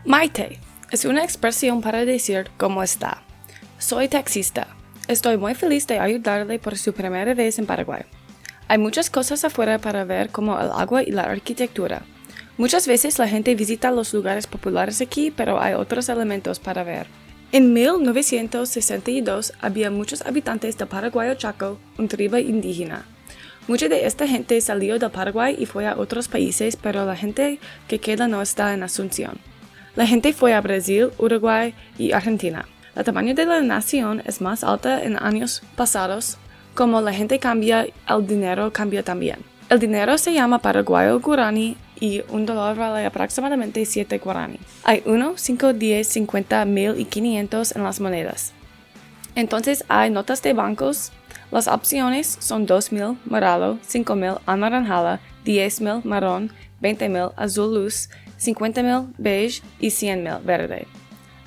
Maite es una expresión para decir cómo está. Soy taxista. Estoy muy feliz de ayudarle por su primera vez en Paraguay. Hay muchas cosas afuera para ver como el agua y la arquitectura. Muchas veces la gente visita los lugares populares aquí, pero hay otros elementos para ver. En 1962 había muchos habitantes de Paraguay Chaco, una tribu indígena. Mucha de esta gente salió de Paraguay y fue a otros países, pero la gente que queda no está en Asunción. La gente fue a Brasil, Uruguay y Argentina. El tamaño de la nación es más alta en años pasados. Como la gente cambia, el dinero cambia también. El dinero se llama paraguayo guaraní y $1 vale aproximadamente 7 guaraní. Hay 1, 5, 10, 50, 1000 y 500 en las monedas. Entonces hay notas de bancos. Las opciones son 2000 morado, 5000 anaranjada, 10000 marrón, 20000 azul luz, 50000 beige y 100,000 verde.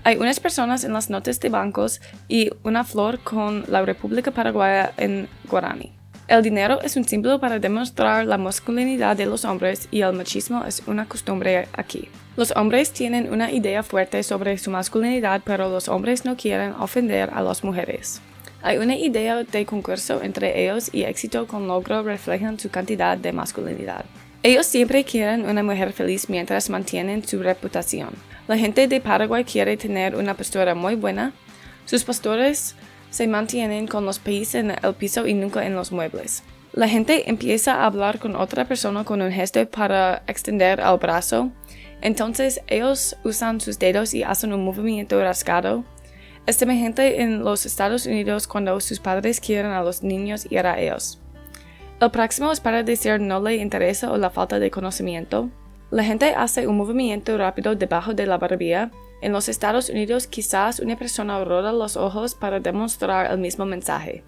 Hay unas personas en las notas de bancos y una flor con la República Paraguaya en guaraní. El dinero es un símbolo para demostrar la masculinidad de los hombres y el machismo es una costumbre aquí. Los hombres tienen una idea fuerte sobre su masculinidad, pero los hombres no quieren ofender a las mujeres. Hay una idea de concurso entre ellos y éxito con logro reflejan su cantidad de masculinidad. Ellos siempre quieren una mujer feliz mientras mantienen su reputación. La gente de Paraguay quiere tener una postura muy buena. Sus postures se mantienen con los pies en el piso y nunca en los muebles. La gente empieza a hablar con otra persona con un gesto para extender el brazo. Entonces ellos usan sus dedos y hacen un movimiento rasgado. Es semejante en los Estados Unidos cuando sus padres quieren a los niños ir a ellos. El próximo es para decir no le interesa o la falta de conocimiento. La gente hace un movimiento rápido debajo de la barbilla. En los Estados Unidos quizás una persona roda los ojos para demostrar el mismo mensaje.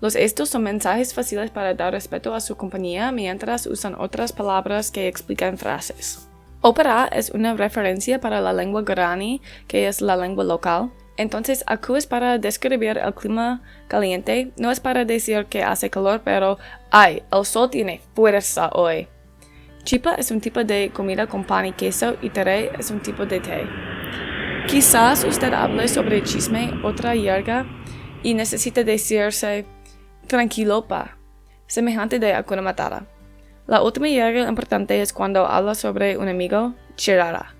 Estos son mensajes fáciles para dar respeto a su compañía mientras usan otras palabras que explican frases. Ópera es una referencia para la lengua guaraní, que es la lengua local. Entonces, acu es para describir el clima caliente, no es para decir que hace calor, pero ¡ay! El sol tiene fuerza hoy. Chipa es un tipo de comida con pan y queso y teré es un tipo de té. Quizás usted hable sobre chisme, otra yerga, y necesita decirse tranquilo pa, semejante de Hakuna Matata. La última yerga importante es cuando habla sobre un amigo, chirara.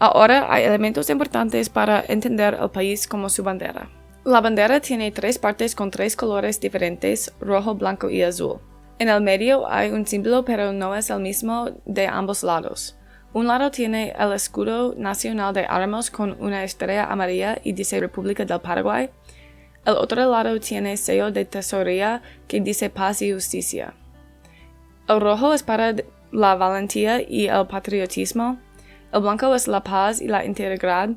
Ahora hay elementos importantes para entender el país como su bandera. La bandera tiene 3 partes con 3 colores diferentes, rojo, blanco y azul. En el medio hay un símbolo pero no es el mismo de ambos lados. Un lado tiene el escudo nacional de armas con una estrella amarilla y dice República del Paraguay. El otro lado tiene sello de tesorería que dice paz y justicia. El rojo es para la valentía y el patriotismo. El blanco es la paz y la integridad.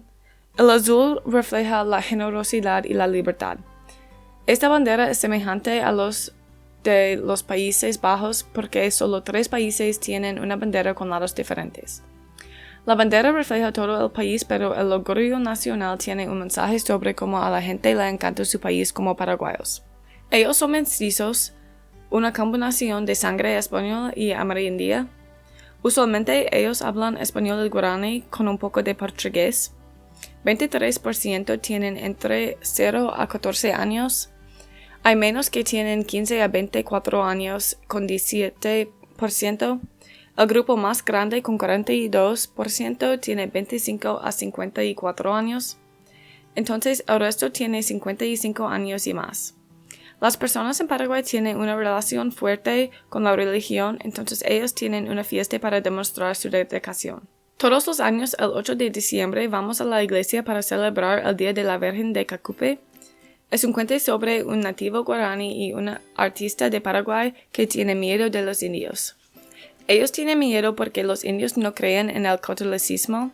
El azul refleja la generosidad y la libertad. Esta bandera es semejante a los de los Países Bajos porque solo 3 países tienen una bandera con lados diferentes. La bandera refleja todo el país, pero el orgullo nacional tiene un mensaje sobre cómo a la gente le encanta su país como paraguayos. Ellos son mestizos, una combinación de sangre española y amerindia. Usualmente ellos hablan español y guaraní con un poco de portugués. 23% tienen entre 0 a 14 años. Hay menos que tienen 15 a 24 años con 17%. El grupo más grande con 42% tiene 25 a 54 años. Entonces el resto tiene 55 años y más. Las personas en Paraguay tienen una relación fuerte con la religión, entonces ellos tienen una fiesta para demostrar su dedicación. Todos los años, el 8 de diciembre, vamos a la iglesia para celebrar el Día de la Virgen de Cacupe. Es un cuento sobre un nativo guaraní y una artista de Paraguay que tiene miedo de los indios. Ellos tienen miedo porque los indios no creen en el catolicismo.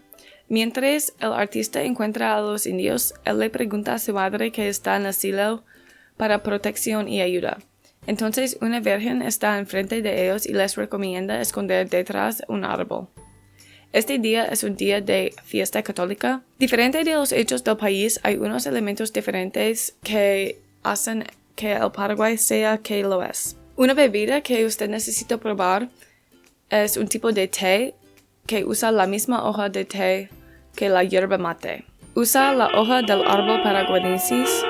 Mientras el artista encuentra a los indios, él le pregunta a su madre que está en el asilo para protección y ayuda. Entonces una virgen está enfrente de ellos y les recomienda esconder detrás de un árbol. Este día es un día de fiesta católica. Diferente de los hechos del país, hay unos elementos diferentes que hacen que el Paraguay sea que lo es. Una bebida que usted necesita probar es un tipo de té que usa la misma hoja de té que la yerba mate. Usa la hoja del árbol paraguayensis.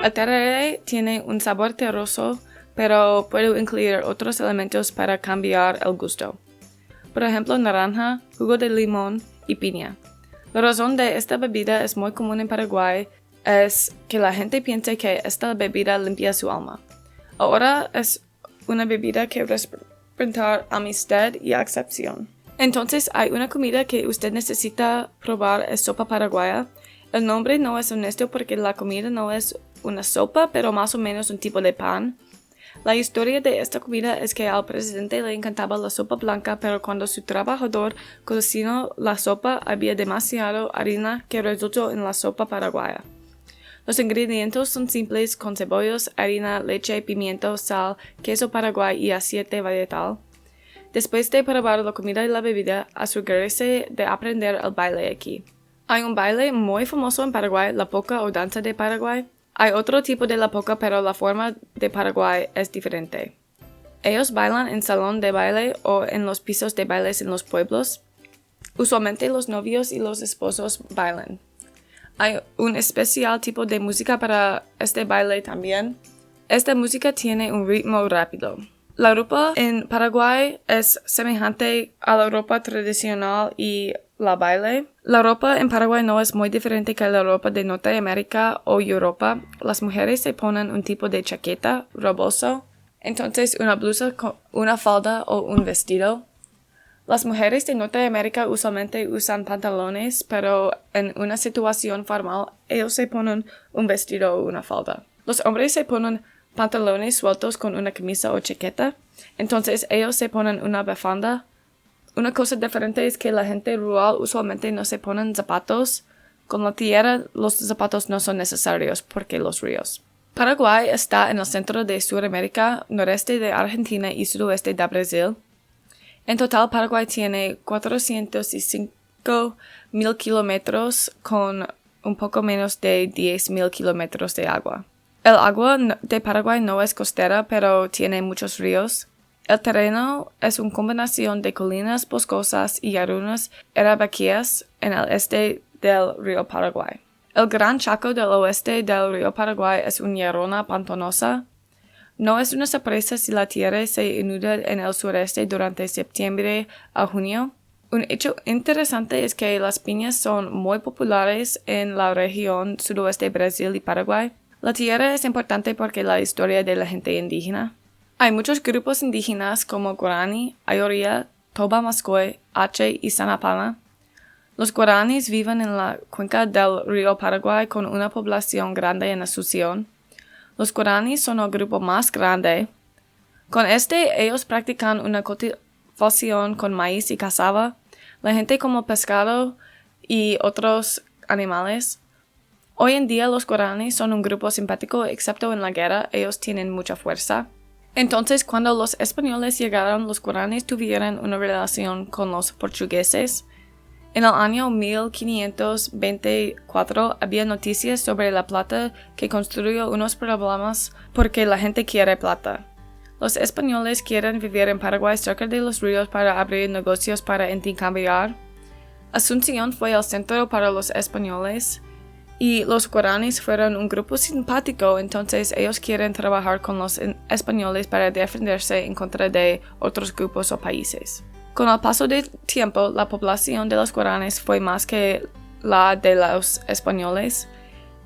El tereré tiene un sabor terroso, pero puede incluir otros elementos para cambiar el gusto. Por ejemplo, naranja, jugo de limón y piña. La razón de esta bebida es muy común en Paraguay es que la gente piensa que esta bebida limpia su alma. Ahora es una bebida que representa amistad y aceptación. Entonces hay una comida que usted necesita probar, es sopa paraguaya. El nombre no es honesto porque la comida no es una sopa, pero más o menos un tipo de pan. La historia de esta comida es que al presidente le encantaba la sopa blanca, pero cuando su trabajador cocinó la sopa había demasiada harina que resultó en la sopa paraguaya. Los ingredientes son simples con cebollas, harina, leche, pimiento, sal, queso paraguay y aceite vegetal. Después de probar la comida y la bebida, asegúrese de aprender el baile aquí. Hay un baile muy famoso en Paraguay, la polka o danza de Paraguay. Hay otro tipo de la polka, pero la forma de Paraguay es diferente. Ellos bailan en salón de baile o en los pisos de bailes en los pueblos. Usualmente los novios y los esposos bailan. Hay un especial tipo de música para este baile también. Esta música tiene un ritmo rápido. La ropa en Paraguay es semejante a la ropa tradicional y la baile. La ropa en Paraguay no es muy diferente que la ropa de Norteamérica o Europa. Las mujeres se ponen un tipo de chaqueta, rebozo, entonces una blusa con una falda o un vestido. Las mujeres de Norteamérica usualmente usan pantalones, pero en una situación formal ellos se ponen un vestido o una falda. Los hombres se ponen pantalones sueltos con una camisa o chaqueta, entonces ellos se ponen una bufanda. Una cosa diferente es que la gente rural usualmente no se ponen zapatos. Con la tierra los zapatos no son necesarios porque los ríos. Paraguay está en el centro de Sudamérica, noreste de Argentina y sudoeste de Brasil. En total, Paraguay tiene 405.000 kilómetros con un poco menos de 10.000 kilómetros de agua. El agua de Paraguay no es costera, pero tiene muchos ríos. El terreno es una combinación de colinas boscosas y llanuras herbáceas en el este del río Paraguay. El Gran Chaco del oeste del río Paraguay es una llanura pantanosa. No es una sorpresa si la tierra se inunda en el sureste durante septiembre a junio. Un hecho interesante es que las piñas son muy populares en la región sudoeste de Brasil y Paraguay. La tierra es importante porque la historia de la gente indígena. Hay muchos grupos indígenas como Guarani, Ayoría, Toba Mascoy, Ache y Sanapana. Los guaraníes viven en la cuenca del río Paraguay con una población grande en Asunción. Los guaraníes son el grupo más grande. Con ellos practican una cultivación con maíz y cassava. La gente come pescado y otros animales. Hoy en día los guaraníes son un grupo simpático, excepto en la guerra, ellos tienen mucha fuerza. Entonces, cuando los españoles llegaron, los guaraníes tuvieron una relación con los portugueses. En el año 1524 había noticias sobre la plata que construyó unos problemas porque la gente quiere plata. Los españoles quieren vivir en Paraguay cerca de los ríos para abrir negocios para intercambiar. Asunción fue el centro para los españoles. Y los guaraníes fueron un grupo simpático, entonces ellos quieren trabajar con los españoles para defenderse en contra de otros grupos o países. Con el paso del tiempo, la población de los guaraníes fue más que la de los españoles.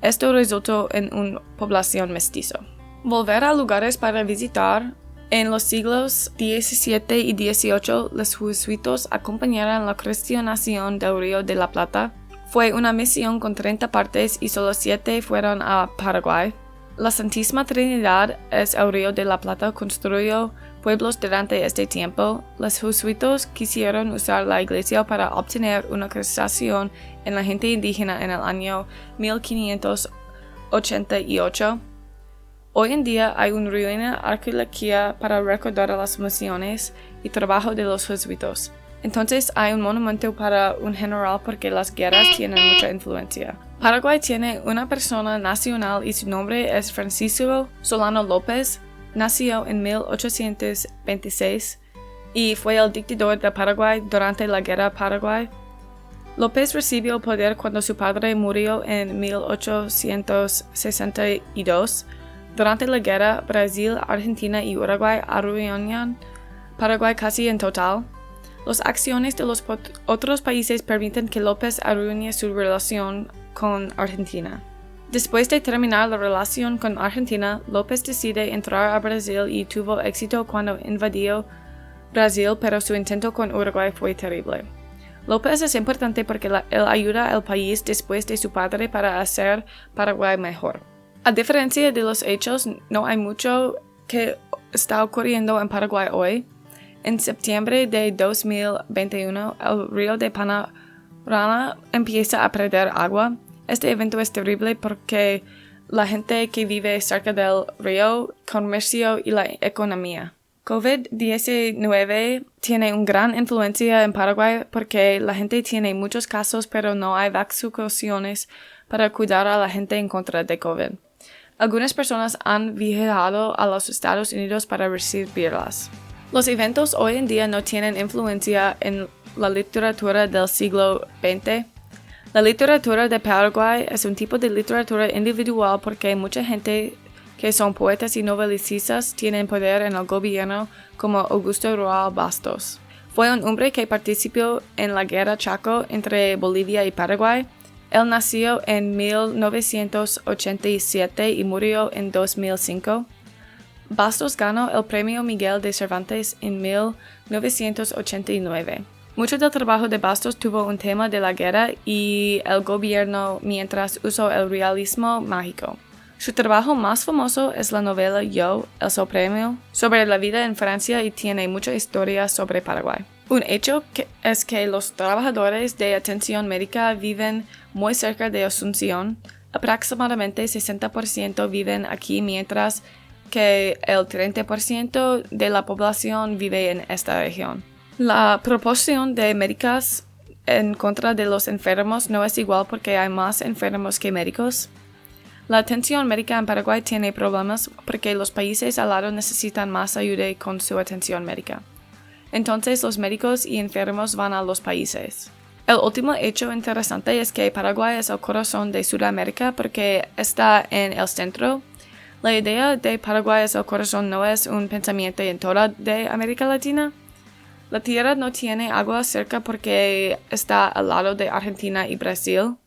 Esto resultó en una población mestizo. Volver a lugares para visitar. En los siglos XVII y XVIII, los jesuitas acompañaron la cristianización del Río de la Plata. Fue una misión con 30 partes y solo 7 fueron a Paraguay. La Santísima Trinidad es el Río de la Plata, construyó pueblos durante este tiempo. Los jesuitas quisieron usar la iglesia para obtener una cristianización en la gente indígena en el año 1588. Hoy en día hay una ruina arqueológica para recordar a las misiones y trabajo de los jesuitas. Entonces hay un monumento para un general porque las guerras tienen mucha influencia. Paraguay tiene una persona nacional y su nombre es Francisco Solano López. Nació en 1826 y fue el dictador de Paraguay durante la Guerra Paraguay. López recibió el poder cuando su padre murió en 1862. Durante la guerra, Brasil, Argentina y Uruguay arruinaron Paraguay casi en total. Las acciones de los otros países permiten que López arruine su relación con Argentina. Después de terminar la relación con Argentina, López decide entrar a Brasil y tuvo éxito cuando invadió Brasil, pero su intento con Uruguay fue terrible. López es importante porque él ayuda al país después de su padre para hacer Paraguay mejor. A diferencia de los hechos, no hay mucho que está ocurriendo en Paraguay hoy. En septiembre de 2021, el río de Paraná empieza a perder agua. Este evento es terrible porque la gente que vive cerca del río, comercio y la economía. COVID-19 tiene una gran influencia en Paraguay porque la gente tiene muchos casos, pero no hay vacunaciones para cuidar a la gente en contra de COVID. Algunas personas han viajado a los Estados Unidos para recibirlas. Los eventos hoy en día no tienen influencia en la literatura del siglo XX. La literatura de Paraguay es un tipo de literatura individual porque mucha gente que son poetas y novelicistas tienen poder en el gobierno, como Augusto Roa Bastos. Fue un hombre que participó en la Guerra Chaco entre Bolivia y Paraguay. Él nació en 1987 y murió en 2005. Bastos ganó el Premio Miguel de Cervantes en 1989. Mucho del trabajo de Bastos tuvo un tema de la guerra y el gobierno mientras usó el realismo mágico. Su trabajo más famoso es la novela Yo, el Supremo, sobre la vida en Francia y tiene mucha historia sobre Paraguay. Un hecho es que los trabajadores de atención médica viven muy cerca de Asunción. Aproximadamente 60% viven aquí, mientras que el 30% de la población vive en esta región. La proporción de médicos en contra de los enfermos no es igual porque hay más enfermos que médicos. La atención médica en Paraguay tiene problemas porque los países al lado necesitan más ayuda con su atención médica. Entonces los médicos y enfermos van a los países. El último hecho interesante es que Paraguay es el corazón de Sudamérica porque está en el centro. La idea de Paraguay es el corazón no es un pensamiento en toda de América Latina. La tierra no tiene agua cerca porque está al lado de Argentina y Brasil.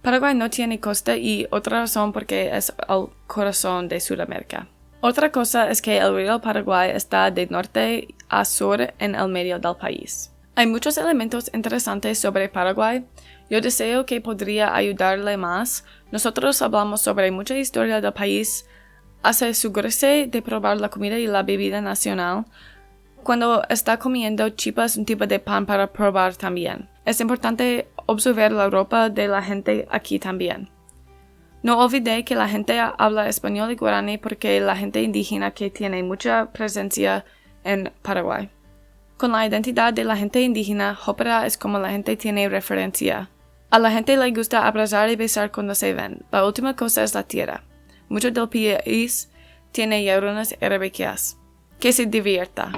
Paraguay no tiene costa y otra razón porque es el corazón de Sudamérica. Otra cosa es que el río Paraguay está de norte a sur en el medio del país. Hay muchos elementos interesantes sobre Paraguay. Yo deseo que podría ayudarle más. Nosotros hablamos sobre mucha historia del país. Asegúrese de probar la comida y la bebida nacional. Cuando está comiendo chipas, un tipo de pan para probar también. Es importante observar la ropa de la gente aquí también. No olvide que la gente habla español y guaraní porque la gente indígena que tiene mucha presencia en Paraguay. Con la identidad de la gente indígena, Jópera es como la gente tiene referencia. A la gente le gusta abrazar y besar cuando se ven. La última cosa es la tierra. Mucho del país tiene llanuras y rebequías. Que se divierta.